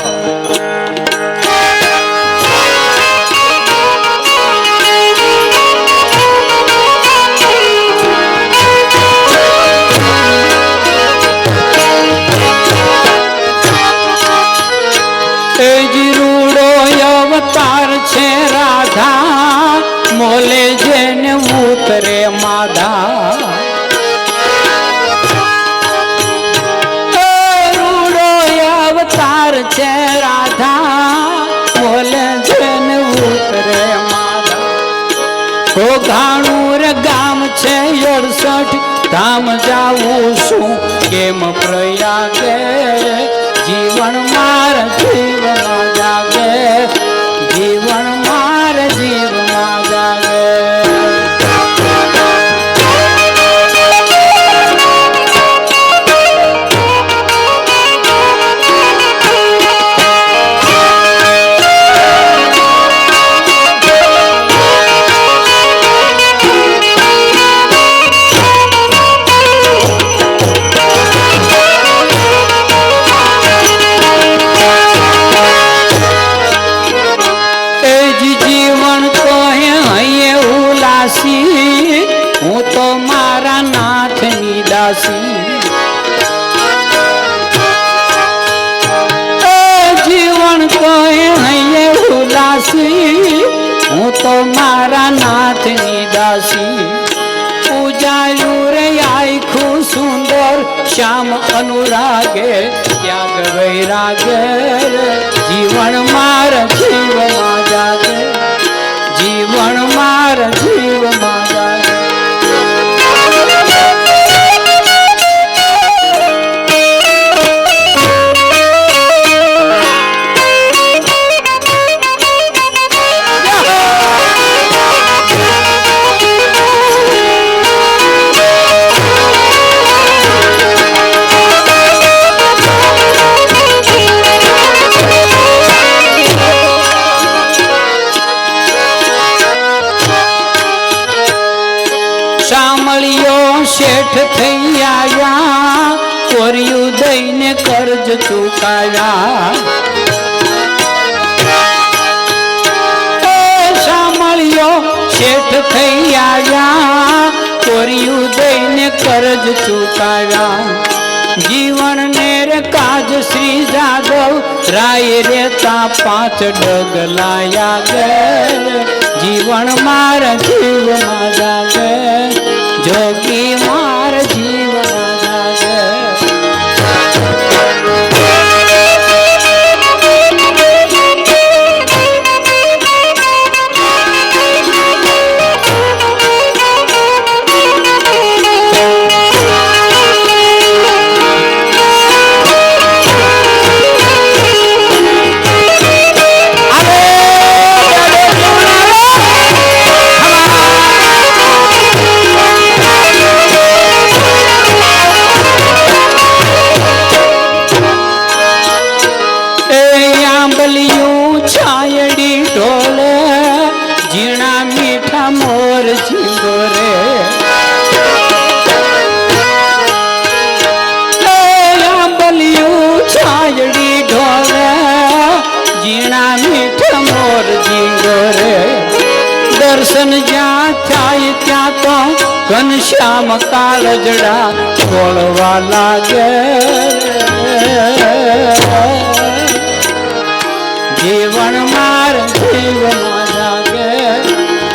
અવતાર છે રાધા, મોલે જેને ઉતરે માધા, રૂડો અવતાર છે રાધા, મોલે જેને ઉતરે માધા. ઘોઘાણું ગામ છે 68 ધામ જાવું શું કેમ પ્રયાગે, જીવન માર જીવમાં જાગે, જીવન માર જીવમાં જાગે. હું તો મારા નાથની દાસી, તો મારા નાથની દાસી પૂજાયું રે આખું સુંદર શ્યામ અનુરાગે ત્યાગ વૈરાગે જીવન માર જીવમાં જાગે જીવન માર જીવમાં જાગે શેઠ થઈ આવ્યા કોરિયું દઈને કર્જ ચૂકાવ્યા સાંભળ્યો શેઠ થઈ આવ્યા કોરિયું દઈને કર્જ ચૂકાવ્યા જીવન ને રે કાજ શ્રી જાદવ રાય રેતા 5 ડગલાયા ગે જીવન માર જીવમાં જાગે જોગી માર જીવન જાગે દર્શન જ્યાં થાય ત્યાં તો ઘનશ્યામ કાળજડા ખોળવા લાગે જીવન માર જીવમાં જાગે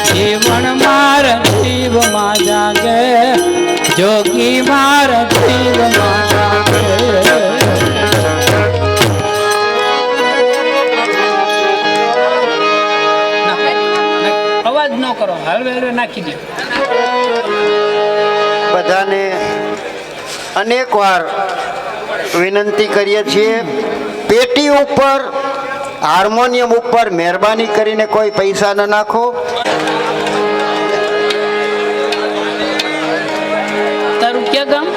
જીવન માર જીવમાં જાગે જોગી માર જીવમાં જાગે અવાજ ન કરો હળવે નાખી દે બધાને અનેક વાર વિનંતી કરીએ છીએ પેટી ઉપર હાર્મોનિયમ ઉપર મહેરબાની કરીને કોઈ પૈસા ન નાખો. તારું ક્યાં ગામ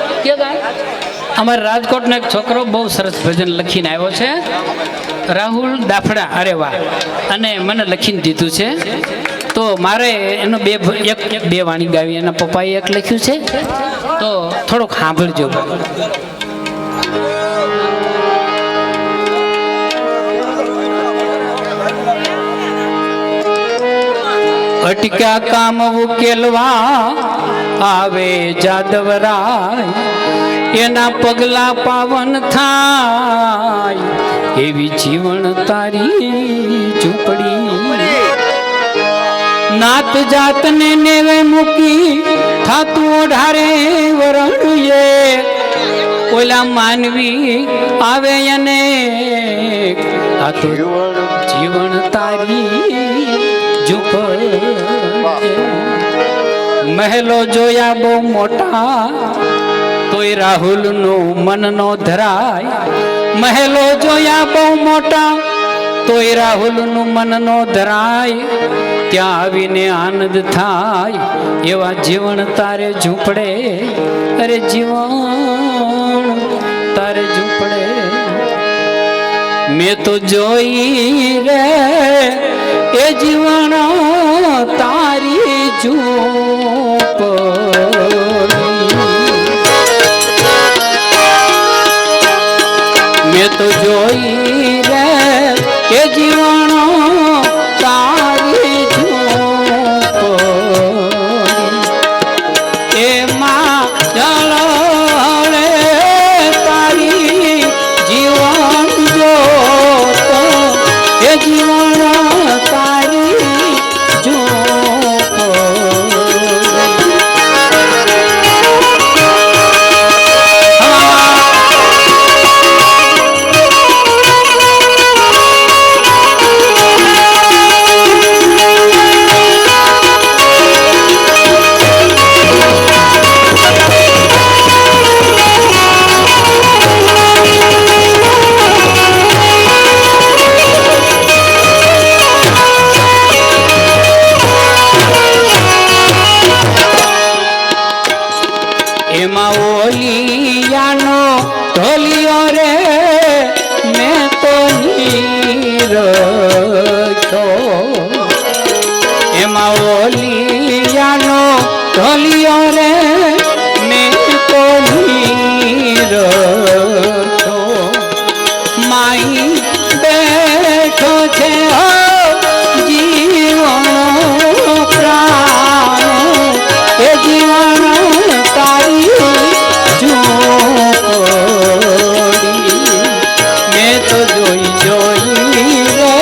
અમારા રાજકોટનો એક છોકરો બહુ સરસ ભજન લખીને આવ્યો છે રાહુલ દાફડા અરે વાહ અને મને લખીને દીધું છે તો મારે એનો બે વાણી ગાવી એના પપ્પાએ એક લખ્યું છે તો થોડુંક સાંભળજો. અટક્યા કામ ઉકેલવા આવે જાદવરાય એના પગલા પાવન થાય એવી જીવન તારી ઝૂંપડી નાત જાતને નેવે મૂકી થાતું ઓઢારે વરણુએ ઓલા માનવી આવે અને આ તો જીવન તારી મહેલો જોયા બહુ મોટા તોય રાહુલનું મન નો ધરાય મહેલો જોયા બહુ મોટા તોય રાહુલનું મન નો ધરાય ત્યાં આવીને આનંદ થાય એવા જીવન તારે ઝૂંપડે અરે જીવન તારે ઝૂંપડે મેં તો જોઈ રે એ જીવન તારી મેં તો જોઈ રે એ જીવન તારી એમાં જળે તારી જીવન જો એ જીવન તારી જો એમાં ઓલિયાનો ઢોલિયો રે મેં તો નીરખ્યો એમાં ઓલિયાનો ઢોલિયો રે મેં તો નીરખ્યો માઈ બેઠો છે જીવન પ્રાણ એ જીવન તારી જોડી મેં તો જોઈ રે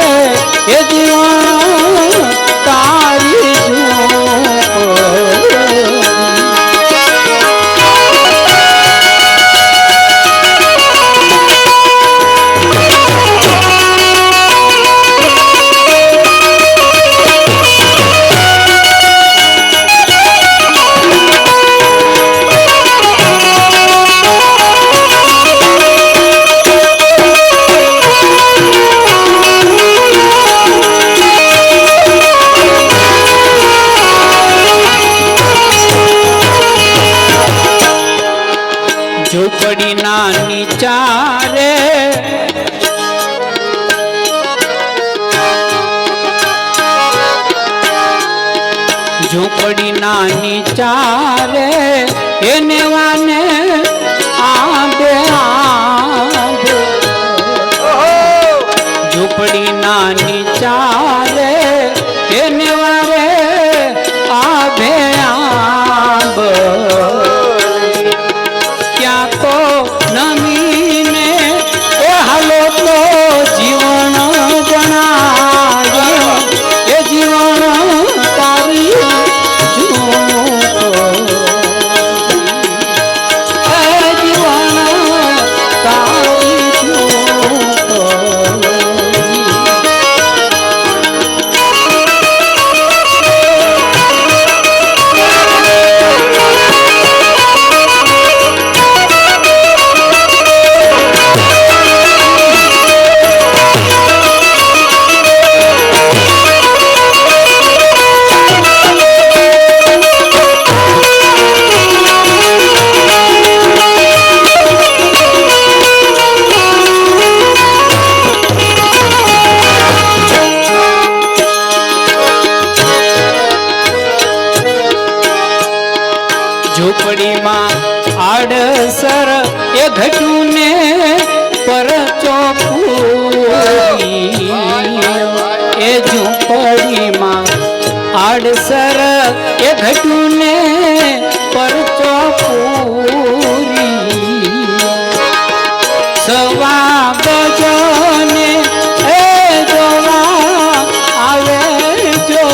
એ જીવન તારી જોડી ઝૂંપડીના નીચારે ઝૂંપડીના નીચારે એને વાને આંબે આંબે ઝૂંપડીના નીચારે એને વારે આંબે આંબ ક્યાં તો નમીને એ હાલો તો જીવન જણાય એ જીવન તારી એ જીવન તારી ઝૂંપડીમાં આડસર એ ઘટુને પરચો પૂરી એ ઝૂંપડીમાં આડસર એ ઘટુને પરચો પૂરી સવા બજને એ જોવા આવે જો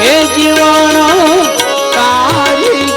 એ જીવન તારી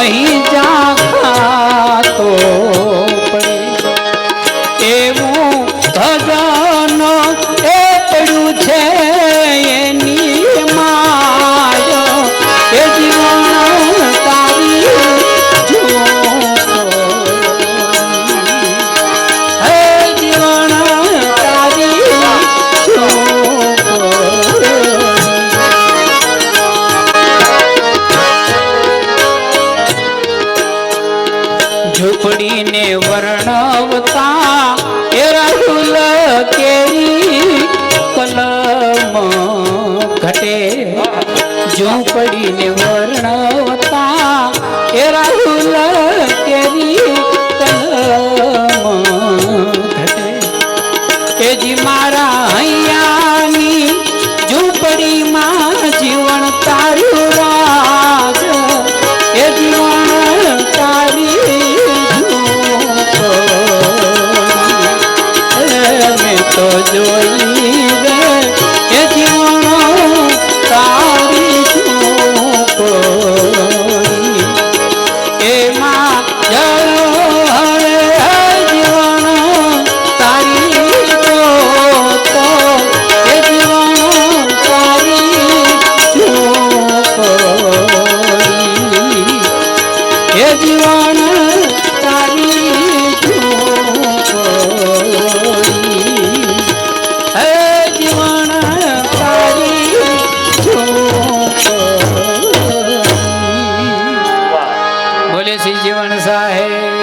નહીં જાતો પડે એવું ભજન એ પડ્યું છે એની માય એ જીવન તારી હે જીવન તારી ઝૂંપડીને વર્ણવતા એ રાહુલ કેરી કલમ ઘટે ઝૂંપડીને વર્ણવતા એ રાહુલ કેરી કલમ ઘટે એ જી મારા હૈયાની ઝૂંપડીમાં જીવન તારું રાજ એ જીવન તારી મેં તો જોઈ રે એ જીવન તારી ઝૂંપડી એમાં જળો હરે જીવન તારી જોતો એ જીવન તારી ઝૂંપડી એ જીવન તારી ઝૂંપડી હે જીવન તારી ઝૂંપડી બોલે શ્રી જીવન સાહેબ